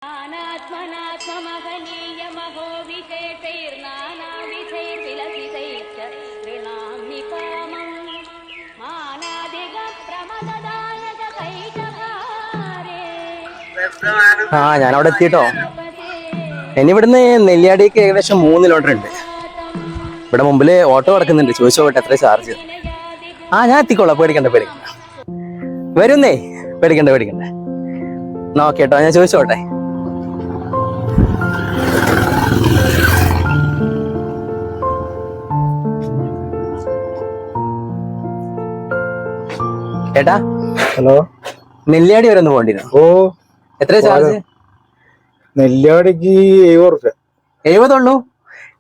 नानात्मनात्ममहनीयमहो विशेषैर्नानाविधैर्विलसितैश्च गृणामि कामम् मानादिगप्रमददायकैकहारे ഞാനവിടെ എത്തിട്ടോ. ഇനി ഇവിടുന്ന് നെല്ലിയാടിക്ക് ഏകദേശം 3 കിലോമീറ്റർ ഉണ്ട്. ഇവിടെ മുമ്പില് ഓട്ടോ കിടക്കുന്നുണ്ട്, ചോദിച്ചോട്ടെ എത്ര ചാർജ്. ഞാൻ എത്തിക്കോളാം, പേടിക്കണ്ട. വരുന്നേ, പേടിക്കണ്ട. നോക്കേട്ടോ, ഞാൻ ചോദിച്ചോട്ടെ. ഏട്ടാ, ഹലോ, നെല്ലിയാടി വരെ ഒന്ന് പോണ്ടിരുന്നു. എത്ര ചാർജ്? നെല്ലിയാടിക്ക് 70 റുപ്യ. 70 ഉള്ളൂ?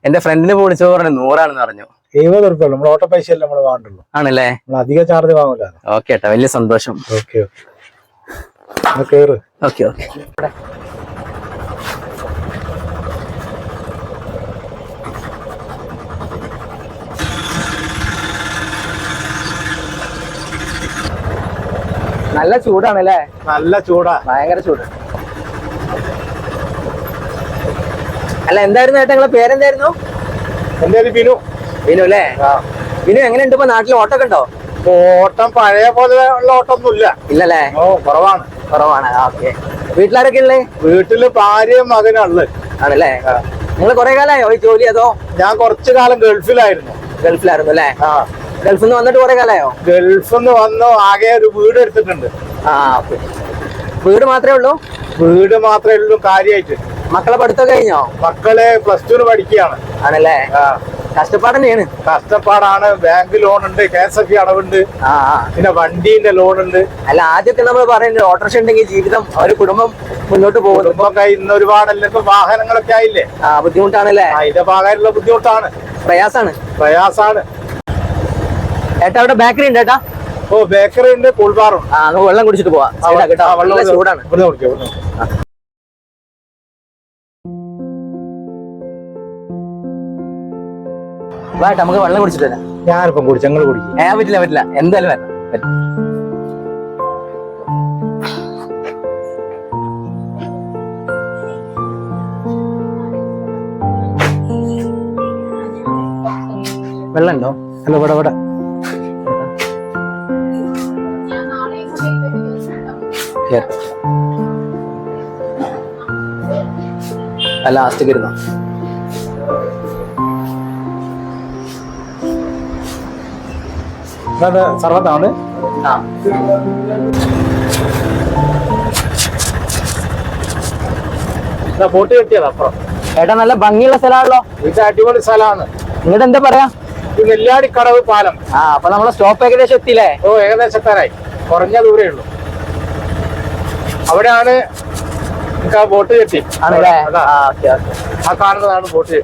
എന്റെ ഫ്രണ്ടിന് വിളിച്ചോ പറഞ്ഞു 100 പറഞ്ഞു. 70 റുപ്യ നമ്മൾ ഓട്ടോ പൈസ അല്ലേ നമ്മള് വാങ്ങുള്ളൂ. ആണല്ലേ? അധികം ചാർജ് വാങ്ങൂല. ഓക്കെ ഏട്ടാ, വലിയ സന്തോഷം. ഓക്കെ കേറ്. ഓക്കെ നല്ല ചൂടാണല്ലേ? നല്ല ചൂടാ, ഭയങ്കര ചൂട്. അല്ല, എന്തായിരുന്നു ഏട്ടാ നിങ്ങളെ പേരെന്തായിരുന്നു? എന്റെ ഒരു ബിനു. ബിനു അല്ലേ? ബിനു, എങ്ങനെയുണ്ട് ഇപ്പൊ നാട്ടിൽ? ഓട്ടൊക്കെ ഉണ്ടോ? ഓട്ടം പഴയ പോലെ ഉള്ള ഓട്ടൊന്നും ഇല്ലല്ലേ? കുറവാണ്. ഓക്കെ. വീട്ടിലാരൊക്കെ ഉള്ളേ? വീട്ടില് ഭാര്യയും മകനുള്ളത്. ആണല്ലേ? നിങ്ങൾ കുറെ കാലമായോ ഈ ജോലി? അതോ? ഞാൻ കുറച്ചു കാലം ഗൾഫിലായിരുന്നു അല്ലേ? ഗൾഫിൽ നിന്ന് വന്നിട്ട് കുറെ കാലമായോ? ഗൾഫിൽ നിന്ന് വന്നു, ആകെ ഒരു വീട് എടുത്തിട്ടുണ്ട്. ഓക്കെ. വീട് മാത്രമേ ഉള്ളൂ? വീട് മാത്രമേ ഉള്ളൂ കാര്യമായിട്ട്. മക്കളെ പഠിത്തമൊക്കെ കഴിഞ്ഞോ? മക്കളെ +2 പഠിക്കുകയാണ്. ആണല്ലേ? കഷ്ടപ്പാട് തന്നെയാണ്. കഷ്ടപ്പാടാണ്. ബാങ്ക് ലോൺ ഉണ്ട്, KSF അടവുണ്ട്, പിന്നെ വണ്ടീന്റെ ലോൺ ഉണ്ട്. അല്ല, ആദ്യമൊക്കെ നമ്മൾ പറയുന്നത് ഓട്ടോറിക്ഷ ഉണ്ടെങ്കിൽ ജീവിതം, ഒരു കുടുംബം മുന്നോട്ട് പോകും. കുടുംബമൊക്കെ ഇന്ന് ഒരുപാടല്ല, ഇപ്പൊ വാഹനങ്ങളൊക്കെ ആയില്ലേ. ബുദ്ധിമുട്ടാണല്ലേ? അതിന്റെ ഭാഗമായിട്ടുള്ള ബുദ്ധിമുട്ടാണ്, പ്രയാസാണ്. ഏട്ടാ, അവിടെ ബേക്കറി ഉണ്ട് ഏട്ടാ? ബേക്കറി ഉണ്ട്, കൂൾബാറും. നമുക്ക് വെള്ളം കുടിച്ചിട്ട് പോവാം. ചൂടാണ്. വേട്ടാ, നമുക്ക് വെള്ളം കുടിച്ചിട്ട് വരാം. ഞാനിപ്പം കുടിച്ചു, ഞങ്ങൾ കുടിക്കും. പറ്റില്ല, എന്തായാലും വരണം. വെള്ളം ഉണ്ടോ? അല്ല, ഇവിടെ ലാസ്റ്റ് കരുതോ? സർവത്താണ്. ബോട്ട് കെട്ടിയത് അപ്പുറം. ഏട്ടാ, നല്ല ഭംഗിയുള്ള സ്ഥലമാണല്ലോ. ഇത് അടിപൊളി സ്ഥലമാണ്. നിങ്ങളുടെ എന്താ പറയാ? നെല്ലിയാടിക്കടവ് പാലം. അപ്പൊ നമ്മളെ സ്റ്റോപ്പ് ഏകദേശം എത്തിയില്ലേ? ഏകദേശം എത്താറായി. കുറഞ്ഞ ദൂരേ ഉള്ളൂ. അവിടെയാണ് ബോട്ട് കെട്ടി. ആണല്ലേ? ആ കാണുന്നതാണ് ബോട്ട് കെട്ടി.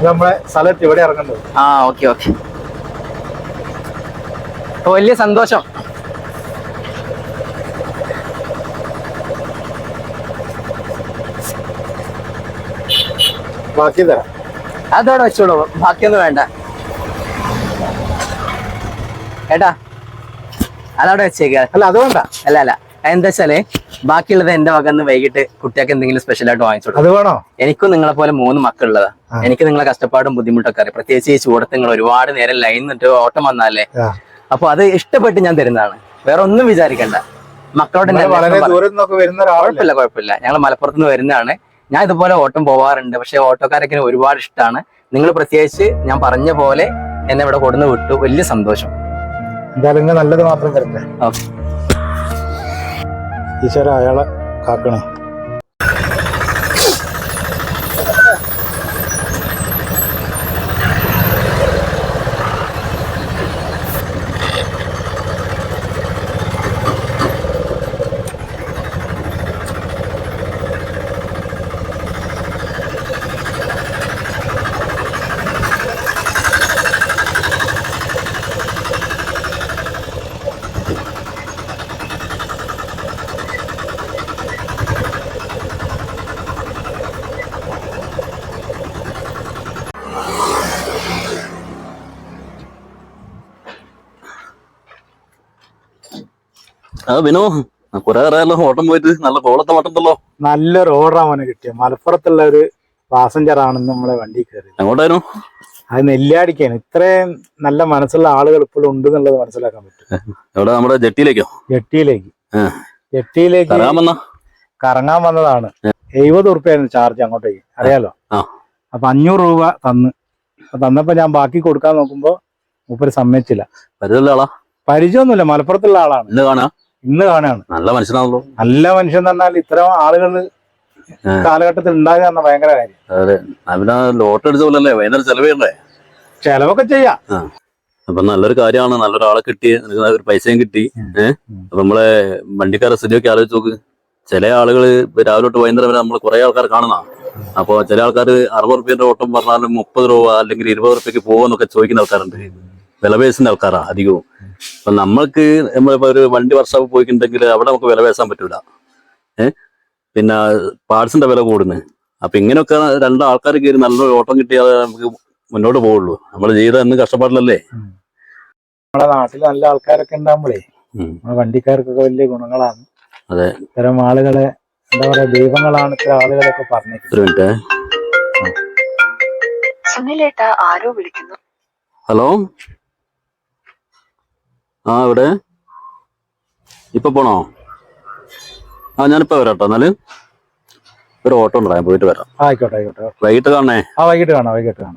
നമ്മളെ സ്ഥലത്ത് ഇവിടെ ഇറങ്ങുന്നത്. ഓക്കെ. വലിയ സന്തോഷം. ബാക്കി തരാം. അതോടെ വെച്ചോളൂ, ബാക്കിയൊന്നും വേണ്ട ഏട്ടാ. അതവിടെ വെച്ചേക്ക. അല്ല, അതുകൊണ്ടാ. അല്ല, എന്താ വെച്ചാല് ബാക്കിയുള്ളത് എന്റെ വകന്ന് വൈകിട്ട് കുട്ടികൾക്ക് എന്തെങ്കിലും സ്പെഷ്യൽ ആയിട്ട് വാങ്ങിച്ചോളൂ. അത് വേണോ? എനിക്കും നിങ്ങളെ പോലെ 3 മക്കളുള്ളതാ. എനിക്ക് നിങ്ങളെ കഷ്ടപ്പാടും ബുദ്ധിമുട്ടൊക്കെ അറിയാം. പ്രത്യേകിച്ച് ഈ ചൂടത്ത് നിങ്ങൾ ഒരുപാട് നേരം ലൈൻ നിന്നിട്ട് ഓട്ടം വന്നാലേ. അപ്പൊ അത് ഇഷ്ടപ്പെട്ട് ഞാൻ തരുന്നതാണ്, വേറെ ഒന്നും വിചാരിക്കണ്ട. മക്കളോട് കുഴപ്പമില്ല. ഞങ്ങൾ മലപ്പുറത്ത് നിന്ന് വരുന്നതാണ്. ഞാൻ ഇതുപോലെ ഓട്ടം പോവാറുണ്ട്. പക്ഷെ ഓട്ടോക്കാരൊക്കെ ഒരുപാട് ഇഷ്ടമാണ്. നിങ്ങൾ പ്രത്യേകിച്ച് ഞാൻ പറഞ്ഞ പോലെ എന്നെ ഇവിടെ കൊടുന്ന് വിട്ടു. വലിയ സന്തോഷം. എന്തായാലും നല്ലത് മാത്രം തരട്ടെ. ഈശ്വര അയാളെ കാക്കണേ. വിനോ കുറെ അറിയാലോ ഓട്ടം പോയിട്ട് നല്ല കോളത്തെ മട്ടുണ്ടല്ലോ. നല്ലൊരു ഓർഡറാ മോനെ കിട്ടിയ. മലപ്പുറത്തുള്ള ഒരു പാസഞ്ചർ ആണെന്ന് നമ്മളെ വണ്ടി കയറി. എങ്ങോട്ടായിരുന്നു? അത് നെല്ലിയാടിക്കാണ്. ഇത്രയും നല്ല മനസ്സുള്ള ആളുകൾ ഇപ്പോഴും ഉണ്ട് എന്നുള്ളത് മനസ്സിലാക്കാൻ പറ്റും. എവിടെ? നമ്മുടെ ജെട്ടിയിലേക്കോ? ജെട്ടിയിലേക്ക് കറങ്ങാൻ വന്നതാണ്. 70 ഉറുപ്പ്യായിരുന്നു ചാർജ് അങ്ങോട്ടേക്ക്, അറിയാലോ. അപ്പൊ 500 രൂപ തന്നപ്പോ ഞാൻ ബാക്കി കൊടുക്കാൻ നോക്കുമ്പോ മൂപ്പര് സമ്മതിച്ചില്ല. പരിചയമൊന്നുമില്ല, മലപ്പുറത്തുള്ള ആളാണ്. ഇന്ന് കാണാണ്. നല്ല മനുഷ്യനാണല്ലോ. നല്ല മനുഷ്യൻ എന്ന് പറഞ്ഞാൽ ഇത്തരം ആളുകൾ കാലഘട്ടത്തിൽ ഉണ്ടാകുക എന്ന ഭയങ്കര കാര്യം. ലോട്ടറി അടിച്ച പോലെ ഭയങ്കര ചെലവേണ്ടേ? ചെലവൊക്കെ ചെയ്യാം. അപ്പൊ നല്ലൊരു കാര്യമാണ്. നല്ലൊരാളെ കിട്ടി, ഒരു പൈസയും കിട്ടി. അപ്പൊ നമ്മളെ വണ്ടിക്കാരെ സ്ഥിതിയൊക്കെ ആലോചിച്ച് നോക്ക്. ചില ആളുകള് രാവിലെ തൊട്ട് വൈകുന്നേരം വരെ നമ്മൾ കുറെ ആൾക്കാർ കാണുന്ന. അപ്പൊ ചില ആൾക്കാർ 60 റുപ്യന്റെ ഓട്ടം പറഞ്ഞാലും 30 രൂപ അല്ലെങ്കിൽ 20 റുപ്യക്ക് പോകുമെന്നൊക്കെ ചോദിക്കുന്ന ആൾക്കാരുണ്ട്. വില പേശുന്ന ആൾക്കാരാ അധികവും. അപ്പൊ നമ്മൾക്ക് നമ്മളിപ്പോ ഒരു വണ്ടി വർക്ക്ഷോപ്പ് പോയിട്ടുണ്ടെങ്കിൽ അവിടെ നമുക്ക് വില പേശാൻ പറ്റൂല. പിന്നെ പാർട്സിന്റെ വില കൂടുന്നു. അപ്പൊ ഇങ്ങനെയൊക്കെ രണ്ടാൾക്കാർ കയറി നല്ലൊരു ഓട്ടം കിട്ടിയാൽ നമുക്ക് മുന്നോട്ട് പോവുള്ളൂ. നമ്മുടെ ജീവിതം എന്ന് കഷ്ടപ്പാടിലല്ലേ. നമ്മുടെ നാട്ടിൽ നല്ല ആൾക്കാരൊക്കെ ഉണ്ടാകുമ്പോഴേ നമ്മുടെ വണ്ടിക്കാർക്കൊക്കെ വലിയ ഗുണങ്ങളാണ്. അതെ, ഇത്തരം ആളുകളെ എന്താ പറയാ, ദൈവങ്ങളാണ് ഇത്തരം ആളുകളൊക്കെ പറഞ്ഞത്. സുനിലേട്ടാ, ആരോ വിളിക്കുന്നു. ഹലോ, ഇവിടെ ഇപ്പൊ പോണോ? ഞാനിപ്പോ വരാട്ടോ. എന്നാല് ഒരു ഓട്ടോ ഉണ്ടോ, ഞാൻ പോയിട്ട് വരാം. ആയിക്കോട്ടെ. വൈകിട്ട് കാണണേ. വൈകിട്ട് കാണാം.